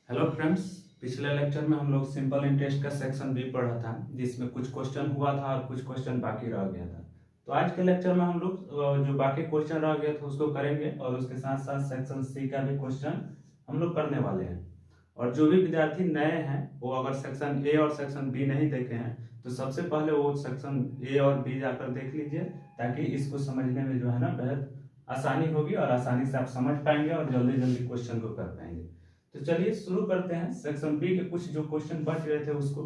Hello friends, पिछले lecture में हम लोग सिंपल इंटरेस्ट का सेक्शन बी पढ़ा था, जिसमें कुछ क्वेश्चन हुआ था और कुछ क्वेश्चन बाकी रह गया था। तो आज के लेक्चर में हम लोग जो बाकी क्वेश्चन रह गया था उसको करेंगे और उसके साथ साथ सेक्शन सी का भी क्वेश्चन हम लोग करने वाले हैं। और जो भी विद्यार्थी नए हैं वो अगर सेक्शन ए और सेक्शन बी नहीं देखे हैं तो सबसे पहले वो सेक्शन ए और बी जाकर देख लीजिए, ताकि इसको समझने में जो है ना बेहद आसानी होगी और आसानी से आप समझ पाएंगे और जल्दी जल्दी क्वेश्चन को कर पाएंगे। तो चलिए शुरू करते हैं सेक्शन बी के कुछ जो क्वेश्चन बच रहे थे उसको।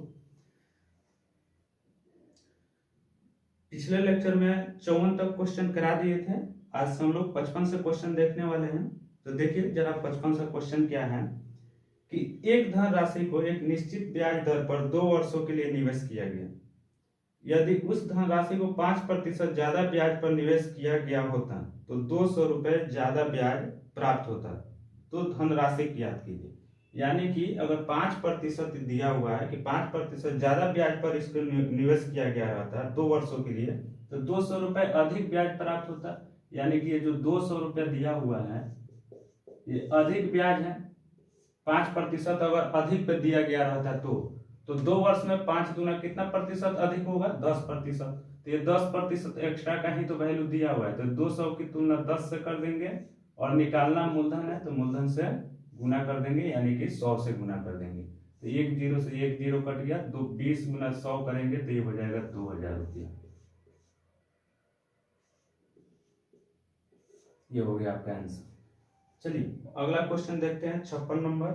पिछले लेक्चर में 54 तक क्वेश्चन करा दिए थे। आज हम लोग 55 से क्वेश्चन देखने वाले हैं। तो देखिए जरा 55 से क्वेश्चन क्या है कि एक धन राशि को एक निश्चित ब्याज दर पर 2 वर्षों के लिए निवेश किया गया। यदि उस धन राशि को 5% ज्यादा ब्याज पर निवेश किया गया होता तो 200 रुपए ज्यादा ब्याज प्राप्त होता। तो धनराशि की याद कीजिए, यानी कि अगर 5% दिया हुआ है कि 5% ज्यादा ब्याज पर इसको निवेश किया गया रहता 2 वर्षों के लिए तो 200 रुपए अधिक ब्याज प्राप्त होता। यानी कि ये जो 200 रुपया दिया हुआ है ये अधिक ब्याज है। 5% अगर अधिक पे दिया गया रहता तो 2 वर्ष में 5 दूना कितना प्रतिशत अधिक होगा? 10%। तो ये 10% एक्स्ट्रा का ही तो वैल्यू दिया हुआ है, तो 200 की तुलना 10 से कर देंगे और निकालना मूलधन है तो मूलधन से गुना कर देंगे, यानी कि 100 से गुना कर देंगे। तो एक जीरो से एक जीरो कट गया, तो 20 गुना 100 करेंगे तो ये हो जाएगा 2000 रुपया। ये हो गया आपका आंसर। चलिए अगला क्वेश्चन देखते हैं 56 नंबर।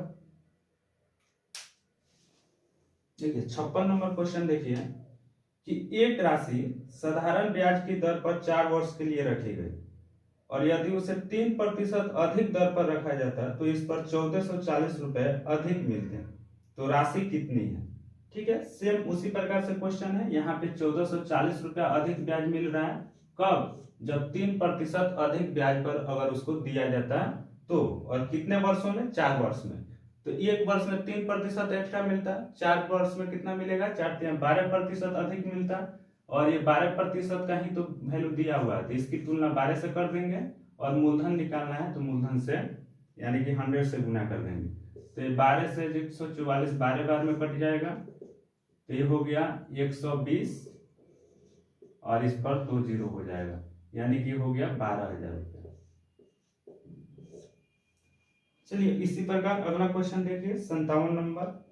देखिए 56 नंबर क्वेश्चन देखिए कि एक राशि साधारण ब्याज की दर पर 4 वर्ष के लिए रखी गई और यदि उसे 3% अधिक दर पर रखा जाता तो इस पर 1440 रुपए अधिक मिलते हैं, तो राशि कितनी है? ठीक है, सेम उसी प्रकार से क्वेश्चन है। यहाँ पे 1440 रुपया अधिक ब्याज मिल रहा है। कब? जब 3% अधिक ब्याज पर अगर उसको दिया जाता तो, और कितने वर्षों में? 4 वर्ष में। तो एक वर्ष में 3% एक्स्ट्रा मिलता, 4 वर्ष में कितना मिलेगा? 12% अधिक मिलता। और ये 12% का ही तो वैल्यू दिया हुआ है, तो इसकी तुलना 12 से कर देंगे और मूलधन निकालना है तो मूलधन से यानी कि 100 से गुना कर देंगे। तो ये 12 से 144 12 बार में कट जाएगा, तो ये हो गया 120 और इस पर 2 जीरो हो जाएगा, यानी कि हो गया 12,000 रुपया। चलिए इसी प्रकार अगला क्वेश्चन देखिए 57 नंबर।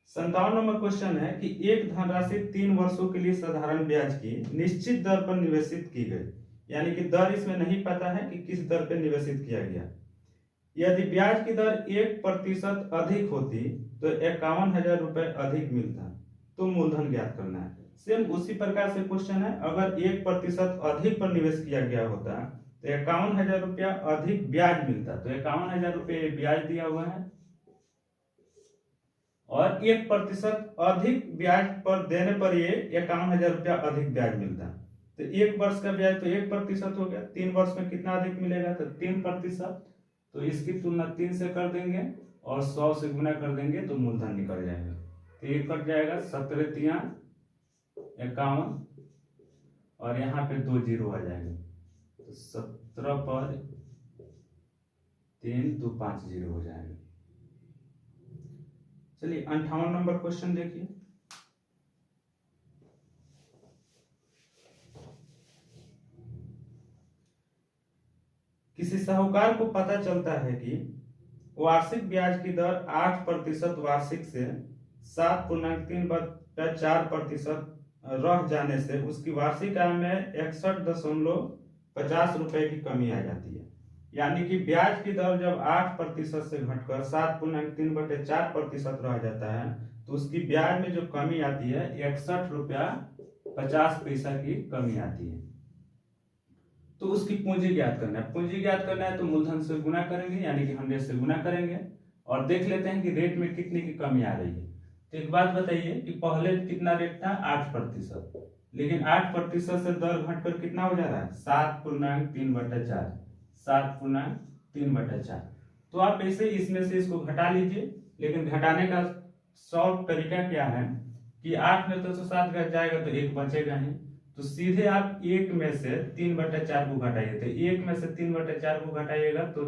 संतावन नंबर क्वेश्चन है कि एक धनराशि 3 वर्षों के लिए साधारण ब्याज की निश्चित दर पर निवेशित की गई, यानी कि दर इसमें नहीं पता है कि किस दर पर निवेशित किया गया। यदि ब्याज की दर 1% अधिक होती तो 51,000 रुपए अधिक मिलता, तो मूलधन ज्ञात करना है। सेम उसी प्रकार से क्वेश्चन है, अगर 1% अधिक पर निवेश किया गया होता तो 51,000 रुपया अधिक ब्याज मिलता, तो 51,000 रुपये ब्याज दिया हुआ है और 1% अधिक ब्याज पर देने पर ये 51,000 रुपया अधिक ब्याज मिलता। तो एक वर्ष का ब्याज तो 1% हो गया, 3 वर्ष में कितना अधिक मिलेगा? तो 3%। तो इसकी तुलना 3 से कर देंगे और 100 से गुना कर देंगे तो मूलधन निकल जाएगा। तो ये कट जाएगा 17 तिया 51 और यहाँ पे 2 जीरो आ जाएगा, तो 17 पर 3 तो 5 जीरो हो जाएगा। चलिए 58 नंबर क्वेश्चन देखिए। किसी साहूकार को पता चलता है कि वार्षिक ब्याज की दर 8% वार्षिक से 7.3/4% रह जाने से उसकी वार्षिक आय में 61.50 रुपए की कमी आ जाती है। यानी कि ब्याज की दर जब 8% से घटकर 7.3/4% रह जाता है तो उसकी ब्याज में जो कमी आती है 61 रुपया 50 पैसा की कमी आती है। तो उसकी पूंजी ज्ञात करना है। पूंजी ज्ञात करना है तो मूलधन से गुना करेंगे, यानी कि 100 से गुना करेंगे और देख लेते हैं कि रेट में कितने की कमी आ रही है। तो एक बात बताइए कि पहले कितना रेट था? 8%, लेकिन 8% से दर घटकर कितना हो जा रहा है? 7.3/4, 7.3/4। तो आप ऐसे इसमें से इसको घटा लीजिए, लेकिन घटाने का शॉर्ट तरीका क्या है कि 8 में तो 7 जाएगा तो 1 बचेगा ही, तो सीधे आप 1 में से 3/4 को घटाइए, तो 1 में से 3/4 को घटाइएगा तो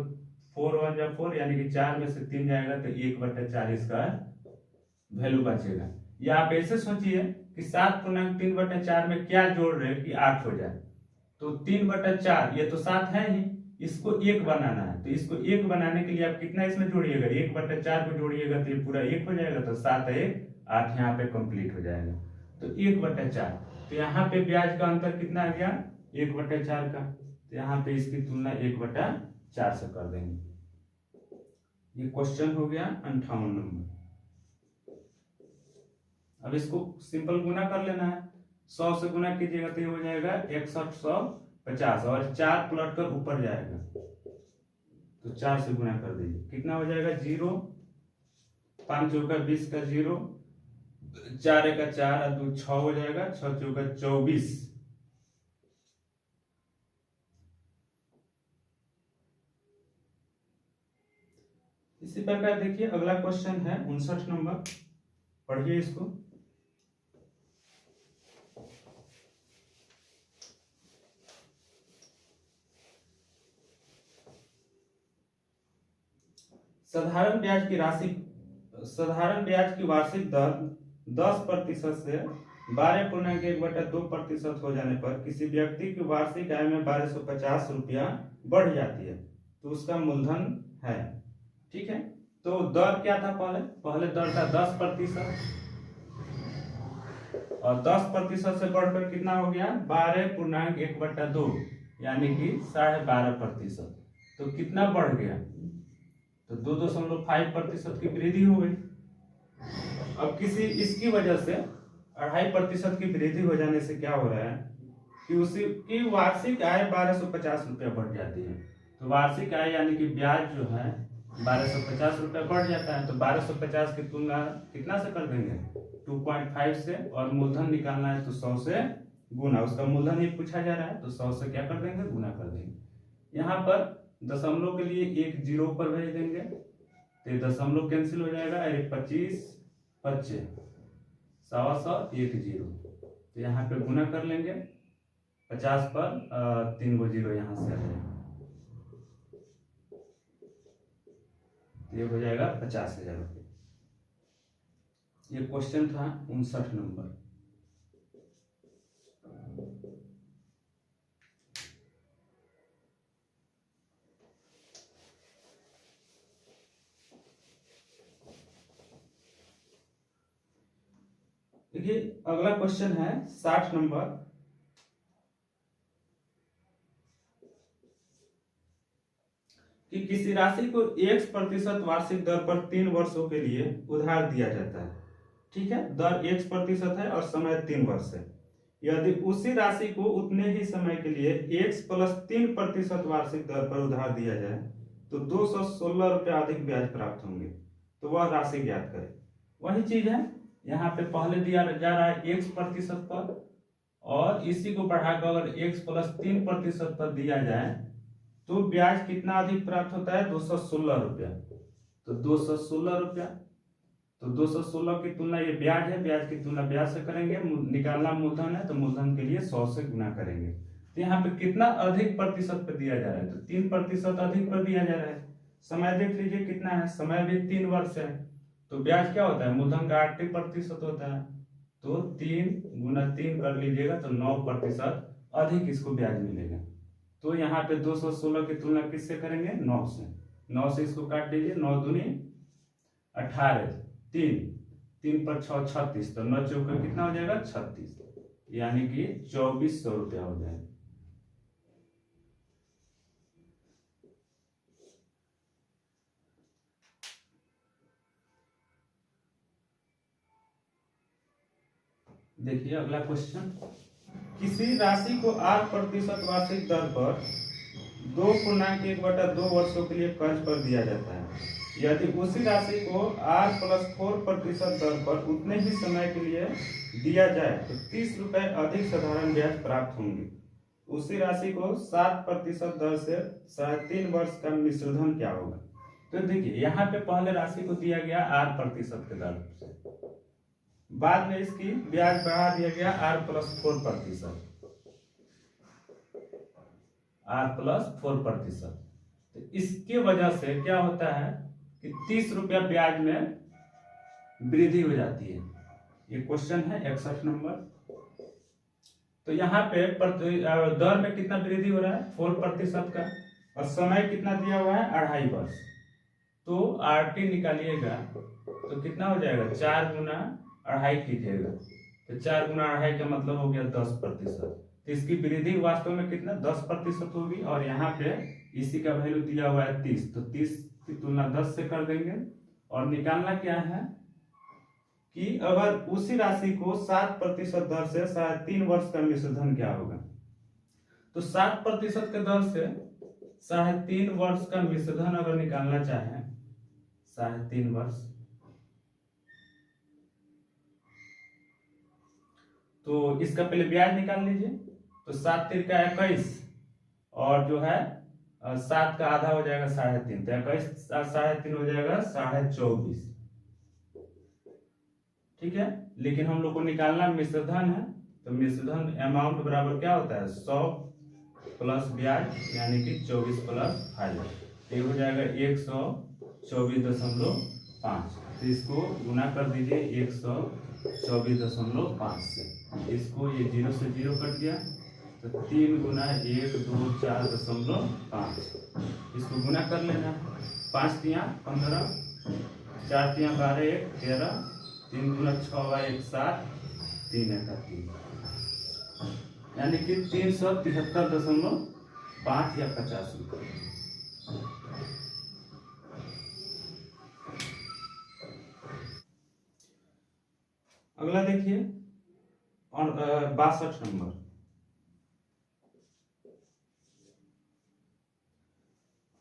4 1 जा 4, यानी कि 4 में से 3 जाएगा तो 1/4 इसका वैल्यू बचेगा। या आप ऐसे सोचिए कि 7.3/4 में क्या जोड़ रहे हैं कि 8 हो जाए, तो 3/4 ये तो 7 है ही, इसको 1 बनाना है, तो इसको 1 बनाने के लिए आप कितना इसमें जोड़िएगा, 1/4 को जोड़िएगा तो ये पूरा 1 हो जाएगा, तो 7 1 8 यहाँ पे कंप्लीट हो जाएगा, तो 1/4। तो यहाँ पे ब्याज का अंतर कितना आ गया, 1/4 का, तो यहाँ पे इसकी तुलना 1/4 से कर देंगे। ये क्वेश्चन हो गया 58 नंबर। अब इसको सिंपल गुना कर लेना है, 100 से गुना कीजिएगा तो ये हो जाएगा 6150, और 4 पलट कर ऊपर जाएगा तो 4 से गुना कर दीजिए, कितना हो जाएगा 0, 5 चौका 20 का 0, 4 का 4 और 2 6 हो जाएगा, 6 चौका 24। इसी प्रकार देखिए अगला क्वेश्चन है 59 नंबर, पढ़िए इसको। साधारण ब्याज की वार्षिक दर 10% से 12.1/2% हो जाने पर किसी व्यक्ति की वार्षिक आय में 1250 रुपया बढ़ जाती है, तो उसका मूलधन है। ठीक है, तो दर क्या था, पहले दर था 10%, और 10% से बढ़कर कितना हो गया 12.1/2, यानी कि 12.5%, तो कितना बढ़ गया, तो 2.5% की वृद्धि हो गई। अब इसकी वजह से 2.5% की वृद्धि हो जाने से क्या हो रहा है कि उसी की वार्षिक आय 1250 रुपया बढ़ जाती है, तो वार्षिक आय यानी कि ब्याज जो है 1250 रुपया बढ़ जाता है, तो 1250 की तुलना कितना से कर देंगे 2.5 से, और मूलधन निकालना है तो 100 से गुना, उसका मूलधन ही पूछा जा रहा है तो 100 से क्या कर देंगे, गुना कर देंगे। यहाँ पर दशमलव के लिए एक 0 पर भेज देंगे, तो ये दशमलव कैंसिल हो जाएगा, अरे 25 25 100 1 0, तो यहाँ पे गुना कर लेंगे, 50 पर 3 गो 0 यहाँ से आ जाएगा, तो ये हो जाएगा 50,000 रुपये। ये क्वेश्चन था 59 नंबर। देखिए अगला क्वेश्चन है 60 नंबर। कि किसी राशि को X% वार्षिक दर पर 3 वर्षों के लिए उधार दिया जाता है। ठीक है, दर X% है और समय 3 वर्ष है। यदि उसी राशि को उतने ही समय के लिए X + 3% वार्षिक दर पर उधार दिया जाए तो 216 रुपये अधिक ब्याज प्राप्त होंगे, तो वह राशि ज्ञात करें। वही चीज है, यहाँ पे पहले दिया जा रहा है X% पर, और इसी को बढ़ाकर अगर X + 3% पर दिया जाए तो ब्याज कितना अधिक प्राप्त होता है 216 रुपया, तो 216 रुपया, तो 216 की तुलना ये ब्याज है, ब्याज की तुलना ब्याज से करेंगे, निकालना मूलधन है तो मूलधन के लिए 100 से गुना करेंगे। तो यहाँ पे कितना अधिक प्रतिशत पे दिया जा रहा है, तो 3% अधिक पर दिया जा रहा है। समय देख लीजिए कितना है, समय भी 3 वर्ष है, तो ब्याज क्या होता है, मूलधन का 80% होता है, तो 3 × 3 कर लीजिएगा तो 9% अधिक इसको ब्याज मिलेगा। तो यहाँ पे 216 की तुलना किससे करेंगे, 9 से, 9 से इसको काट दीजिए, 9 दूनी 18, 3 पर 6 36, तो 9 चौका कितना हो जाएगा 36, यानी कि 2400 रुपया हो जाएगा। देखिए अगला क्वेश्चन, किसी राशि को 8% वार्षिक दर पर 2.1/2 वर्षों के लिए कर्ज पर दिया जाता है। यदि उसी राशि को R + 4% दर पर उतने ही समय के लिए दिया जाए तो 30 रुपये अधिक साधारण ब्याज प्राप्त होंगे। उसी राशि को 7% दर से 3.5 वर्ष का मिश्रधन क्या होगा। तो देखिए यहाँ पे पहले राशि को दिया गया 8% के दर से, बाद में इसकी ब्याज बढ़ा दिया गया R + 4%, r+4%। तो इसके वजह से क्या होता है कि 30 रुपया ब्याज में वृद्धि हो जाती है। ये क्वेश्चन है 61 नंबर। तो यहाँ पे दर में कितना वृद्धि हो रहा है 4% का, और समय कितना दिया हुआ है 2.5 वर्ष। तो RT निकालिएगा तो कितना हो जाएगा 4 गुना 2.5 कीजिएगा, तो 4 गुना 2.5 का मतलब हो गया 10%। तो इसकी वृद्धि वास्तव में कितना 10% होगी, और यहाँ पे इसी का वैल्यू दिया हुआ है 30, तो 30 की तुलना 10 से कर देंगे। और निकालना क्या है कि अगर उसी राशि को 7% दर से 3.5 वर्ष का मिश्रधन क्या होगा। तो 7% के दर से 3.5 वर्ष का मिश्रधन अगर निकालना चाहें 3.5 वर्ष, तो इसका पहले ब्याज निकाल लीजिए। तो 7 3 का 21, और जो है 7 का आधा हो जाएगा 3.5, तो 21 3.5 हो जाएगा 24.5। ठीक है, लेकिन हम लोग को निकालना मिश्रधन है, तो मिश्रधन अमाउंट बराबर क्या होता है 100 प्लस ब्याज, यानी कि 24 प्लस 5, ये हो जाएगा 124.5। तो इसको गुना कर दीजिए 124.5 से, इसको ये 0 से 0 कट गया, तो 3 गुना 124.5, इसको गुना कर लेना। 5 तिया 15, 4 तिया 12, 1 13, 3 गुना 6 1 7, 3 1 3, यानी कि 373.5 या 50 रुपये। अगला देखिए और 62 नंबर।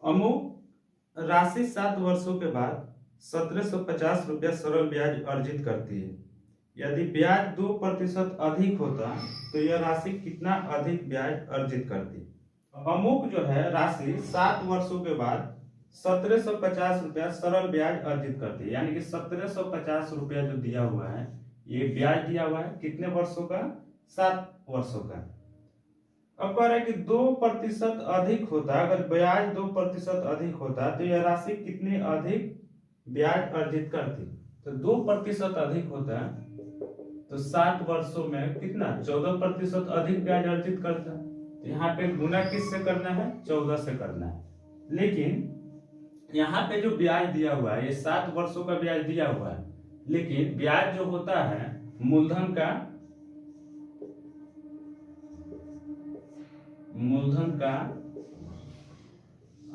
अमुक राशि 7 वर्षों के बाद 1750 रुपया सरल ब्याज अर्जित करती है। यदि ब्याज 2% अधिक होता तो यह राशि कितना अधिक ब्याज अर्जित करती। अमुक जो है राशि 7 वर्षों के बाद 1750 रुपया सरल ब्याज अर्जित करती है, यानी कि 1750 रुपया जो दिया हुआ है, ये ब्याज दिया हुआ है कितने वर्षों का 7 वर्षों का। अब कह रहा है कि 2% अधिक होता, अगर ब्याज 2% अधिक होता तो यह राशि कितनी अधिक ब्याज अर्जित करती। तो 2% अधिक होता है तो 7 वर्षों में कितना 14% अधिक ब्याज अर्जित करता है। तो यहाँ पे गुना किससे करना है 14 से करना है। लेकिन यहाँ पे जो ब्याज दिया हुआ है ये 7 वर्षों का ब्याज दिया हुआ है, लेकिन ब्याज जो होता है मूलधन का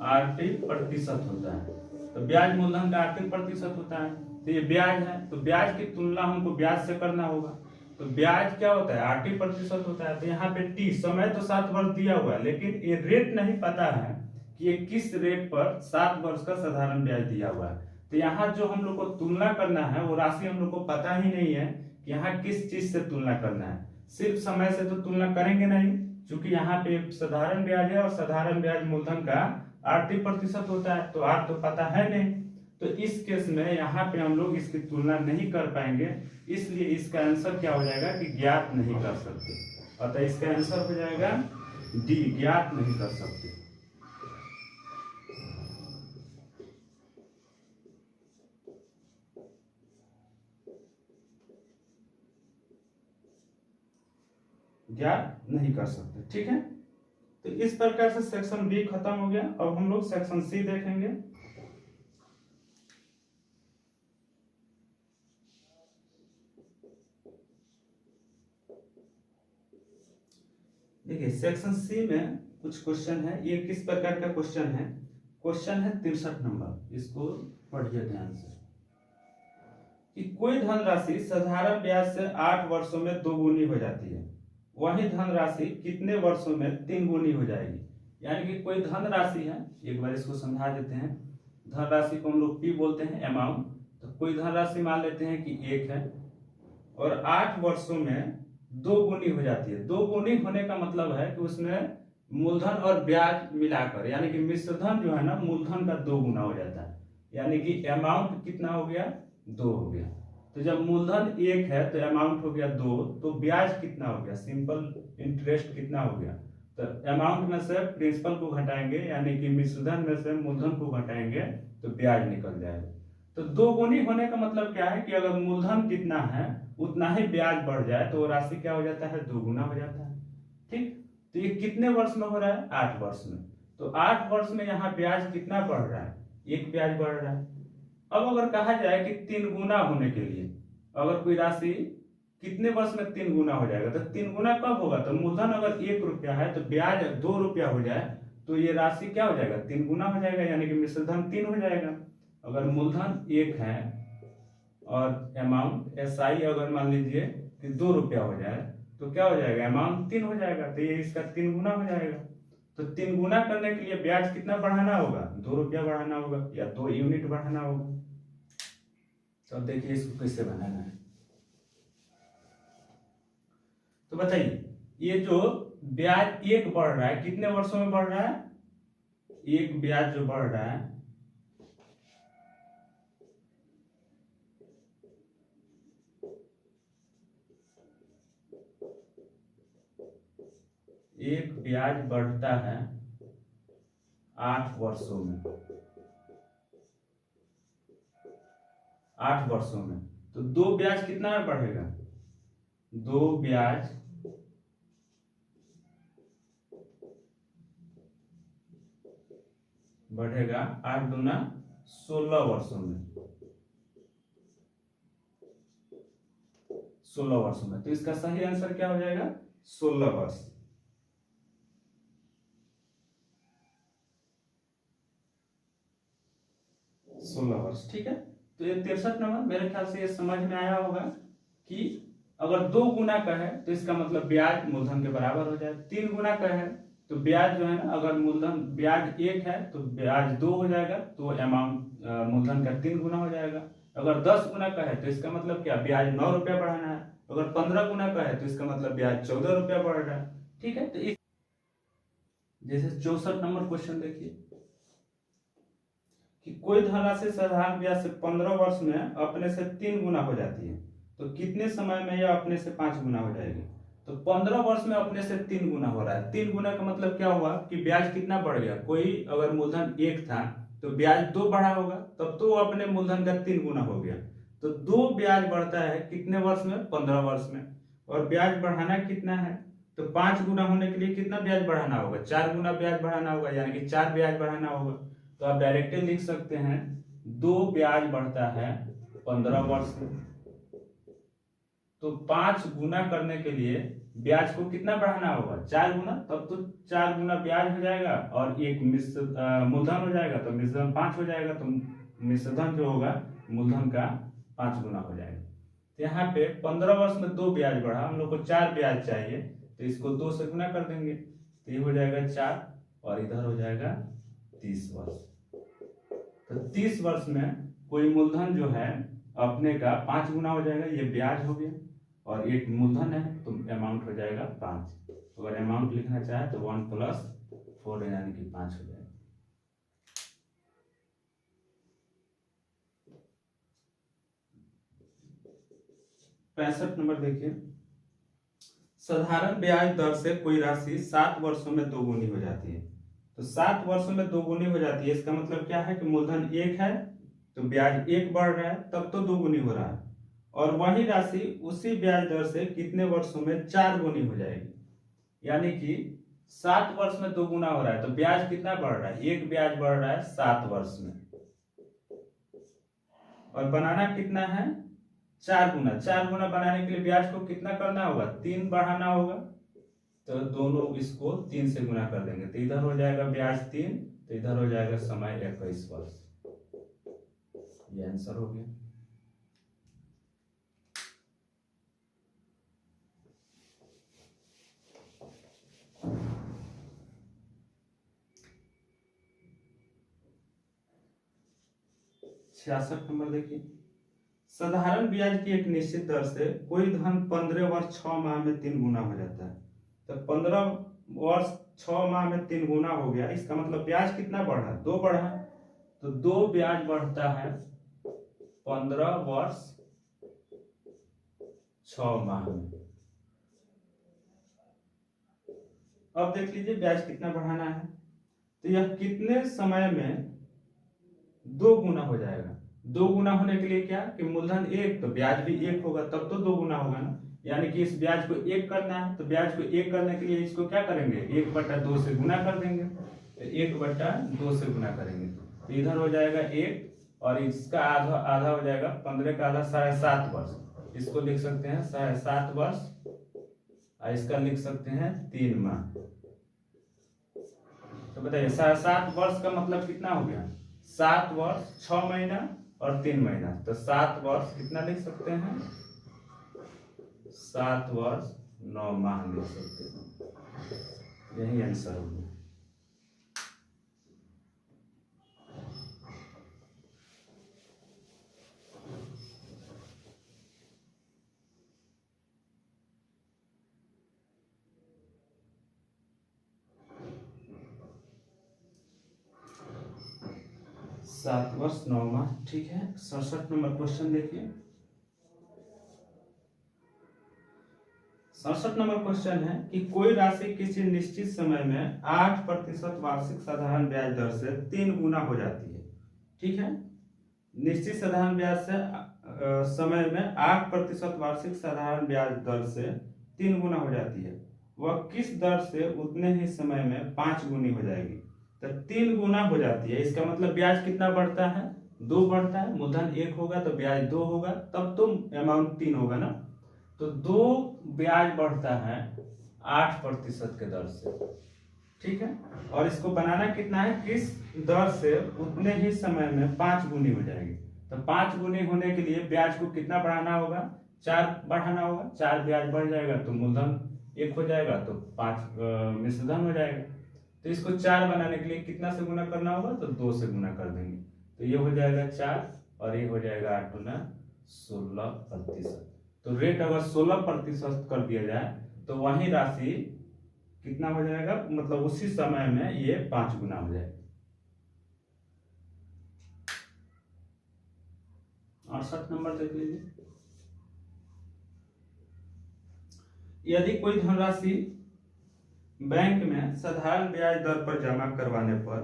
80% होता है। तो ब्याज मूलधन का 80% होता है, तो ये ब्याज है, तो ब्याज की तुलना हमको ब्याज से करना होगा। तो ब्याज क्या होता है 80% होता है। तो यहाँ पे टी समय तो 7 वर्ष दिया हुआ है, लेकिन ये रेट नहीं पता है कि ये किस रेट पर 7 वर्ष का साधारण ब्याज दिया हुआ है। तो यहाँ जो हम लोग को तुलना करना है वो राशि हम लोग को पता ही नहीं है कि यहाँ किस चीज से तुलना करना है। सिर्फ समय से तो तुलना करेंगे नहीं, क्योंकि यहाँ पे साधारण ब्याज है और साधारण ब्याज मूलधन का 80% होता है, तो 8 तो पता है नहीं। तो इस केस में यहाँ पे हम लोग इसकी तुलना नहीं कर पाएंगे, इसलिए इसका आंसर क्या हो जाएगा कि ज्ञात नहीं कर सकते। अतः इसका आंसर हो जाएगा डी, ज्ञात नहीं कर सकते। ज्ञात नहीं कर सकते। ठीक है, तो इस प्रकार से सेक्शन बी खत्म हो गया। अब हम लोग सेक्शन सी देखेंगे। देखिए सेक्शन सी में कुछ क्वेश्चन है। ये किस प्रकार का क्वेश्चन है, क्वेश्चन है 63 नंबर, इसको पढ़िए ध्यान से। कि कोई धनराशि साधारण ब्याज से 8 वर्षों में 2 गुनी हो जाती है, वही धनराशि कितने वर्षों में 3 गुनी हो जाएगी। यानी कि कोई धनराशि है, एक बार इसको समझा देते हैं। धनराशि को हम लोग पी बोलते हैं अमाउंट। तो कोई धनराशि मान लेते हैं कि 1 है और 8 वर्षों में 2 गुनी हो जाती है। 2 गुनी होने का मतलब है कि उसमें मूलधन और ब्याज मिलाकर, यानी कि मिश्रधन जो है ना मूलधन का 2 गुना हो जाता है, यानी कि अमाउंट कितना हो गया 2 हो गया। तो जब मूलधन 1 है तो अमाउंट हो गया 2, तो ब्याज कितना हो गया, सिंपल इंटरेस्ट कितना हो गया, तो अमाउंट में से प्रिंसिपल को घटाएंगे यानी कि मिश्रधन में से मूलधन को घटाएंगे तो ब्याज निकल जाएगा। तो दो गुनी होने का मतलब क्या है कि अगर मूलधन कितना है उतना ही ब्याज बढ़ जाए तो वो राशि क्या हो जाता है, दोगुना हो जाता है। ठीक, तो ये कितने वर्ष में हो रहा है, 8 वर्ष में। तो 8 वर्ष में यहाँ ब्याज कितना बढ़ रहा है, 1 ब्याज बढ़ रहा है। अब अगर कहा जाए कि 3 गुना होने के लिए अगर कोई राशि कितने वर्ष में 3 गुना हो जाएगा, तो 3 गुना कब होगा, तो मूलधन अगर 1 रुपया है तो ब्याज 2 रुपया हो जाए तो ये राशि क्या हो जाएगा, 3 गुना हो जाएगा, यानी कि मिश्रधन 3 हो जाएगा। अगर मूलधन 1 है और अमाउंट SI अगर मान लीजिए कि 2 रुपया हो जाए तो क्या हो जाएगा, अमाउंट 3 हो जाएगा, तो ये इसका 3 गुना हो जाएगा। तो 3 गुना करने के लिए ब्याज कितना बढ़ाना होगा, 2 रुपया बढ़ाना होगा या 2 यूनिट बढ़ाना होगा। तो अब देखिए इसको कैसे बनाना है। तो बताइए ये जो ब्याज 1 बढ़ रहा है कितने वर्षों में बढ़ रहा है, 1 ब्याज जो बढ़ रहा है एक ब्याज बढ़ता है 8 वर्षों में, 8 वर्षों में। तो 2 ब्याज कितना में बढ़ेगा, 2 ब्याज बढ़ेगा 8 दूना 16 वर्षों में, 16 वर्षों में। तो इसका सही आंसर क्या हो जाएगा, 16 वर्ष। ठीक है। तो ये 63 नंबर मेरे ख्याल से ये समझ में आया होगा कि अगर 2 गुना का है तो इसका मतलब ब्याज मूलधन के बराबर हो जाए, 3 गुना का है तो ब्याज जो है ना, अगर मूलधन ब्याज 1 है तो ब्याज 2 हो जाएगा, तो अमाउंट मूलधन का 3 गुना हो जाएगा। अगर 10 गुना का है तो इसका मतलब क्या, ब्याज 9 रुपया बढ़ाना है। अगर 15 गुना का है तो इसका मतलब ब्याज 14 रुपया बढ़ रहा है। ठीक है, तो जैसे 64 नंबर क्वेश्चन देखिए कि कोई धनराशि साधारण ब्याज से 15 वर्ष में अपने से 3 गुना हो जाती है, तो कितने समय में यह अपने से 5 गुना हो जाएगी। तो 15 वर्ष में अपने से 3 गुना हो रहा है। 3 गुना का मतलब क्या हुआ कि ब्याज कितना बढ़ गया, कोई अगर मूलधन 1 था तो ब्याज 2 बढ़ा होगा, तब तो अपने मूलधन का 3 गुना हो गया। तो 2 ब्याज बढ़ता है कितने वर्ष में, 15 वर्ष में। और ब्याज बढ़ाना कितना है, तो 5 गुना होने के लिए कितना ब्याज बढ़ाना होगा, 4 गुना ब्याज बढ़ाना होगा, यानी कि 4 ब्याज बढ़ाना होगा। तो आप डायरेक्टली लिख सकते हैं 2 ब्याज बढ़ता है 15 वर्ष में। तो 5 गुना करने के लिए ब्याज को कितना बढ़ाना होगा, 4 गुना, तब तो 4 गुना ब्याज हो जाएगा और एक मूलधन हो जाएगा, तो मिश्रधन 5 हो जाएगा। तो मिश्रधन जो होगा मूलधन का 5 गुना हो जाएगा। तो यहाँ पे 15 वर्ष में 2 ब्याज बढ़ा, हम लोग को 4 ब्याज चाहिए, तो इसको 2 से गुना कर देंगे, तो ये हो जाएगा 4 और इधर हो जाएगा 30 वर्ष। तो 30 वर्ष में कोई मूलधन जो है अपने का 5 गुना हो जाएगा, ये ब्याज हो गया, और एक मूलधन है तो अमाउंट हो जाएगा 5। अगर अमाउंट लिखना चाहे तो 1 + 4 यानी कि 5 हो जाएगा। पैंसठ नंबर देखिए, साधारण ब्याज दर से कोई राशि 7 वर्षों में 2 गुनी हो जाती है। तो 7 वर्षों में 2 गुनी हो जाती है, इसका मतलब क्या है कि मूलधन 1 है तो ब्याज 1 बढ़ रहा है, तब तो 2 गुनी हो रहा है। और वही राशि उसी ब्याज दर से कितने वर्षों में 4 गुनी हो जाएगी, यानी कि 7 वर्ष में 2 गुना हो रहा है, तो ब्याज कितना बढ़ रहा है, 1 ब्याज बढ़ रहा है 7 वर्ष में। और बनाना कितना है, 4 गुना। 4 गुना बनाने के लिए ब्याज को कितना करना होगा, 3 बढ़ाना होगा, तो दोनों इसको 3 से गुना कर देंगे, तो इधर हो जाएगा ब्याज 3, तो इधर हो जाएगा समय 21 वर्ष। ये आंसर हो गया। छियासठ नंबर देखिए, साधारण ब्याज की एक निश्चित दर से कोई धन 15 वर्ष 6 माह में 3 गुना हो जाता है। तो 15 वर्ष 6 माह में 3 गुना हो गया, इसका मतलब ब्याज कितना बढ़ा, 2 बढ़ा। तो 2 ब्याज बढ़ता है 15 वर्ष 6 माह में। अब देख लीजिए ब्याज कितना बढ़ाना है, तो यह कितने समय में 2 गुना हो जाएगा। 2 गुना होने के लिए क्या कि मूलधन 1 तो ब्याज भी 1 होगा, तब तो 2 गुना होगा ना। यानी कि इस ब्याज को 1 करना है, तो ब्याज को 1 करने के लिए इसको क्या करेंगे, 1/2 से गुना कर देंगे। तो 1/2 से गुना करेंगे तो इधर हो जाएगा 1 और इसका आधा आधा हो जाएगा 15 का आधा 7.5 वर्ष। इसको लिख सकते हैं 7.5 वर्ष और इसका लिख सकते हैं 3 माह। तो बताइए 7.5 वर्ष का मतलब कितना हो गया, 7 वर्ष 6 महीना और 3 महीना। तो 7 वर्ष कितना लिख सकते हैं, 7 वर्ष 9 माह लिख सकते हैं। यही आंसर होगा। सात वर्ष 9 माह, ठीक है। 67 नंबर क्वेश्चन देखिए। 67 नंबर क्वेश्चन है कि कोई राशि किसी निश्चित समय में 8% वार्षिक साधारण ब्याज दर से 3 गुना हो जाती है। ठीक है, निश्चित साधारण ब्याज से समय में 8% वार्षिक साधारण ब्याज दर से 3 गुना हो जाती है। वह किस दर से उतने ही समय में 5 गुनी हो जाएगी। तो 3 गुना हो जाती है, इसका मतलब ब्याज कितना बढ़ता है, 2 बढ़ता है। मूलधन 1 होगा तो ब्याज 2 होगा, तब तो अमाउंट 3 होगा ना। तो 2 ब्याज बढ़ता है 8% के दर से। ठीक है, और इसको बनाना कितना है, किस दर से उतने ही समय में 5 गुनी हो जाएगी। तो 5 गुनी होने के लिए ब्याज को कितना बढ़ाना होगा, 4 बढ़ाना होगा। 4 ब्याज बढ़ जाएगा तो मूलधन 1 हो जाएगा, तो 5 मिश्रधन हो जाएगा। तो इसको 4 बनाने के लिए कितना से गुना करना होगा, तो 2 से गुना कर देंगे। तो ये हो जाएगा 4 और ये हो जाएगा 8 गुना 16%। तो रेट अगर 16% कर दिया जाए तो वही राशि कितना हो जाएगा, मतलब उसी समय में ये 5 गुना हो जाएगा। 68 नंबर देख लीजिए। यदि कोई धनराशि बैंक में साधारण ब्याज दर पर जमा करवाने पर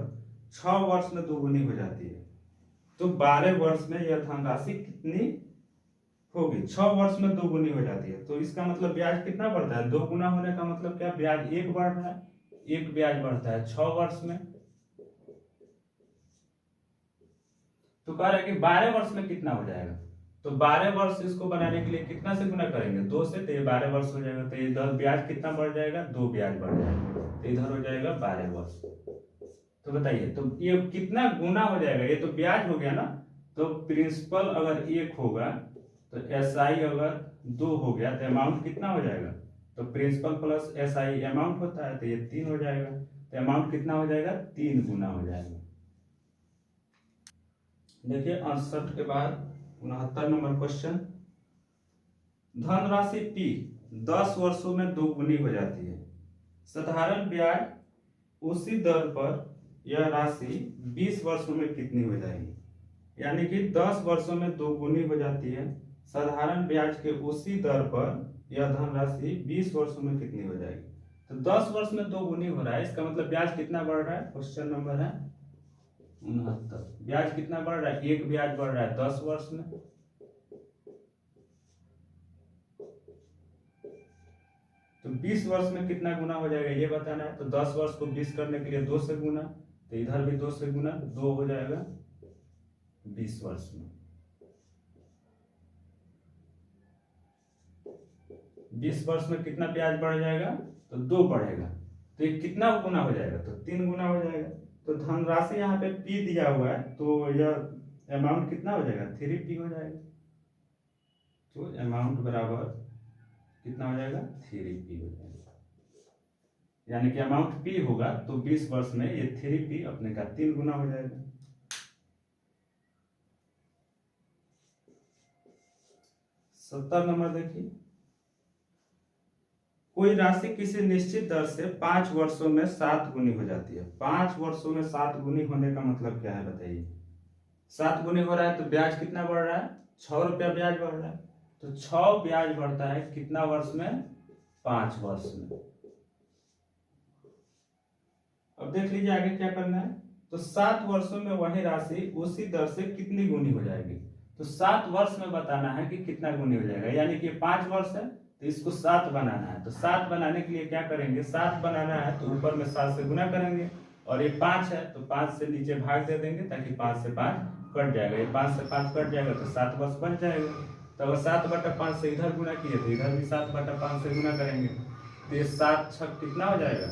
6 वर्ष में 2 गुनी हो जाती है, तो 12 वर्ष में यह धनराशि कितनी होगी। 6 वर्ष में 2 गुनी हो जाती है, तो इसका मतलब ब्याज कितना बढ़ता है, 2 गुना होने का मतलब क्या, ब्याज 1 बढ़ रहा है, 1 ब्याज बढ़ता है 6 वर्ष में। तो कह रहे हैं कि 12 वर्ष में कितना हो जाएगा। तो 12 वर्ष इसको बनाने के लिए कितना से गुना करेंगे, 2 से, तो ये 12 वर्ष हो जाएगा। तो इधर ब्याज कितना बढ़ जाएगा, 2 ब्याज बढ़ जाएगा, तो इधर हो जाएगा 12 वर्ष। तो बताइए तो ये कितना गुना हो जाएगा, ये तो ब्याज हो गया ना। तो प्रिंसिपल अगर 1 होगा तो SI अगर 2 हो गया तो अमाउंट कितना हो जाएगा, तो प्रिंसिपल प्लस SI अमाउंट होता है, तो ये 3 हो जाएगा। तो अमाउंट कितना हो जाएगा, 3 गुना हो जाएगा। देखिए 68 के बाद 69 नंबर क्वेश्चन। धनराशि P 10 वर्षों में 2 गुनी हो जाती है। साधारण ब्याज उसी दर पर यह राशि 20 वर्षों में कितनी हो जाएगी। यानी कि 10 वर्षों में 2 गुनी हो जाती है, साधारण ब्याज के उसी दर पर यह धनराशि 20 वर्षों में कितनी हो जाएगी। तो 10 वर्ष में 2 गुनी हो रहा है, इसका मतलब ब्याज कितना बढ़ रहा है, क्वेश्चन नंबर है 69। ब्याज कितना बढ़ रहा है, 1 ब्याज बढ़ रहा है 10 वर्ष में। तो 20 वर्ष में कितना गुना हो जाएगा ये बताना है। तो 10 वर्ष को 20 करने के लिए 2 से गुना, तो इधर भी 2 से गुना, 2 हो जाएगा 20 वर्ष में। 20 वर्ष में कितना ब्याज बढ़ जाएगा, तो 2 बढ़ेगा। तो ये कितना गुना हो जाएगा, तो 3 गुना हो जाएगा। तो धनराशि यहाँ पे P दिया हुआ है, तो यह अमाउंट कितना हो जाएगा, 3P हो जाएगा। तो अमाउंट बराबर कितना हो जाएगा, 3P हो जाएगा। यानी कि अमाउंट P होगा तो 20 वर्ष में ये 3P अपने का 3 गुना हो जाएगा। 70 नंबर देखिए। कोई राशि किसी निश्चित दर से 5 वर्षों में 7 गुनी हो जाती है। 5 वर्षों में 7 गुनी होने का मतलब क्या है बताइए। 7 गुनी हो रहा है तो ब्याज कितना बढ़ रहा है, 6 रुपया ब्याज बढ़ रहा है। तो 6 ब्याज बढ़ता है कितना वर्ष में, 5 वर्ष में। अब देख लीजिए आगे क्या करना है। तो 7 वर्षों में वही राशि उसी दर से कितनी गुनी हो जाएगी। तो 7 वर्ष में बताना है कि कितना गुनी हो जाएगा, यानी कि 5 वर्ष है तो इसको 7 बनाना है। तो 7 बनाने के लिए क्या करेंगे, 7 बनाना है तो ऊपर में 7 से गुना करेंगे, और ये 5 है तो 5 से नीचे भाग दे देंगे ताकि 5 से 5 कट जाएगा। ये 5 से 5 कट जाएगा तो 7 वर्ष बन जाएगा। तो अगर 7/5 से इधर गुना किए तो इधर भी 7/5 से गुना करेंगे, तो ये 7 छक कितना हो जाएगा,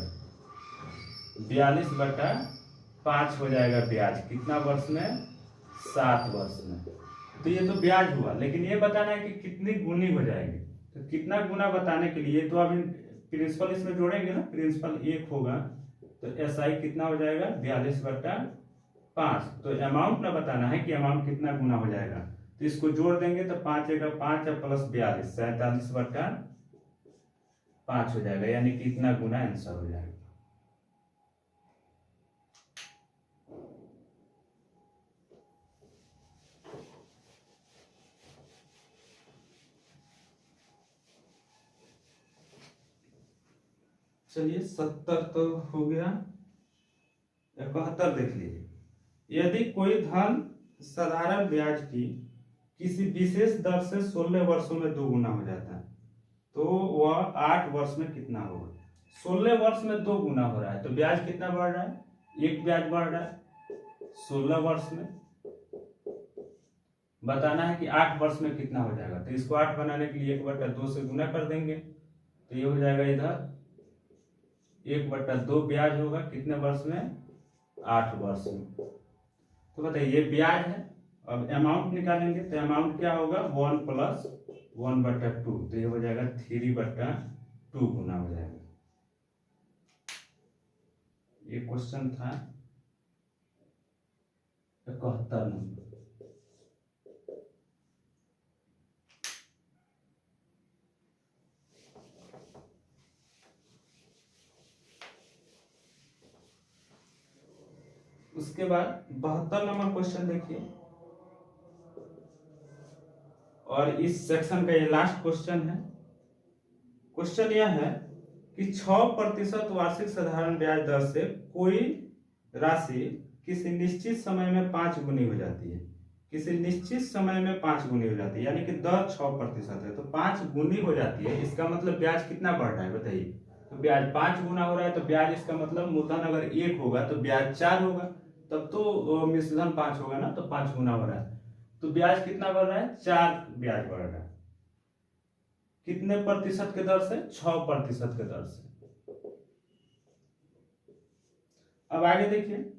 42/5 हो जाएगा ब्याज। कितना वर्ष में, 7 वर्ष में। तो ये तो ब्याज हुआ, लेकिन ये बताना है कि कितनी गुनी हो जाएगी। तो कितना गुना बताने के लिए तो अभी प्रिंसिपल इसमें जोड़ेंगे ना, प्रिंसिपल 1 होगा तो SI कितना हो जाएगा, 42/5। तो अमाउंट ना बताना है कि अमाउंट कितना गुना हो जाएगा, तो इसको जोड़ देंगे तो 5 × 5 + 42 47/5 हो जाएगा, यानी कि इतना गुना आंसर हो जाएगा। चलिए 70 तो हो गया। 71 देख लीजिए। यदि कोई धन साधारण ब्याज की किसी विशेष दर से 16 वर्षों में 2 गुना हो जाता है तो वह 8 वर्ष में कितना होगा। 16 वर्ष में 2 गुना हो रहा है तो ब्याज कितना बढ़ रहा है, 1 ब्याज बढ़ रहा है 16 वर्ष में। बताना है कि 8 वर्ष में कितना हो जाएगा, तो इसको 8 बनाने के लिए 1/2 से गुना कर देंगे, तो ये हो जाएगा इधर 1/2 ब्याज होगा कितने वर्ष में, 8 वर्ष में। तो बताइए ये ब्याज है। अब अमाउंट निकालेंगे तो अमाउंट क्या होगा, 1 + 1/2, तो ये हो जाएगा 3/2 गुना हो जाएगा। ये क्वेश्चन था 71 नंबर। उसके बाद 72 नंबर क्वेश्चन देखिए, और इस सेक्शन का ये लास्ट क्वेश्चन है। क्वेश्चन यह है कि 6% वार्षिक साधारण ब्याज दर से कोई राशि किसी निश्चित समय में 5 गुनी हो जाती है। किसी निश्चित समय में 5 गुनी हो जाती है, यानी कि दर 6% है तो 5 गुनी हो जाती है। इसका मतलब ब्याज कितना बढ़ रहा है बताइए। तो ब्याज 5 गुना हो रहा है तो ब्याज, इसका मतलब मूलधन अगर 1 होगा तो ब्याज 4 होगा, तब तो मिश्रधन 5 होगा ना, तो 5 गुना हो रहा है। तो ब्याज कितना बढ़ रहा है, 4 ब्याज बढ़ रहा है। कितने प्रतिशत के दर से, 6% के दर से। अब आगे देखिए,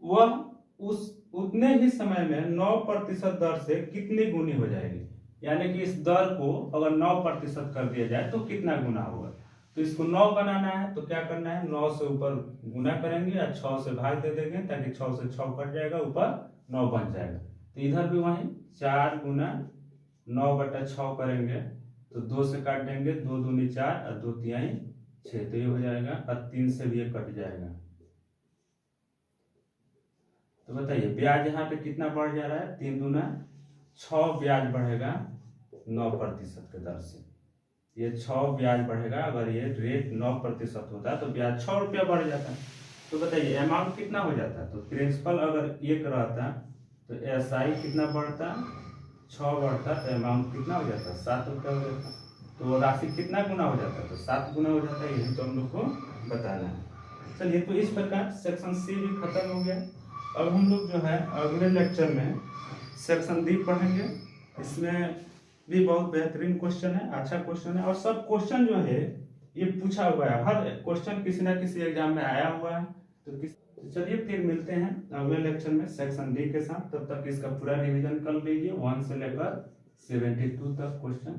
वह उस उतने ही समय में 9% दर से कितनी गुनी हो जाएगी, यानी कि इस दर को अगर 9% कर दिया जाए तो कितना गुना होगा। तो इसको 9 बनाना है तो क्या करना है, 9 से ऊपर गुना करेंगे और 6 से भाग दे देंगे ताकि 6 से 6 कट जाएगा, ऊपर 9 बन जाएगा। तो इधर भी वहीं 4 गुना 9/6 करेंगे तो 2 से काट देंगे, 2 दूनी 4 और 2 तिहाई 6, तो ये हो जाएगा, और 3 से भी ये कट जाएगा। तो बताइए ब्याज यहाँ पे कितना बढ़ जा रहा है, 3 दूना 6 ब्याज बढ़ेगा 9% के दर से। ये 6 ब्याज बढ़ेगा, अगर ये रेट 9% होता है तो ब्याज 6 रुपया बढ़ जाता है। तो बताइए अमाउंट कितना हो जाता है। तो प्रिंसिपल अगर 1 रहता तो SI कितना बढ़ता, 6 बढ़ता, तो अमाउंट कितना हो जाता, 7 रुपया हो जाता। तो राशि कितना गुना हो जाता है, तो 7 गुना हो जाता है। यही तो हम लोग को बताना है। चलिए, तो इस प्रकार सेक्शन C भी खत्म हो गया। अब हम लोग जो है अगले लेक्चर में सेक्शन D पढ़ेंगे। इसमें भी बहुत बेहतरीन क्वेश्चन है, अच्छा क्वेश्चन है, और सब क्वेश्चन जो है ये पूछा हुआ है। हर क्वेश्चन किसी ना किसी एग्जाम में आया हुआ है। तो चलिए फिर मिलते हैं अगले लेक्चर में सेक्शन D के साथ। तब तक इसका पूरा रिवीजन कर लीजिए, 1 से लेकर 72 तक क्वेश्चन।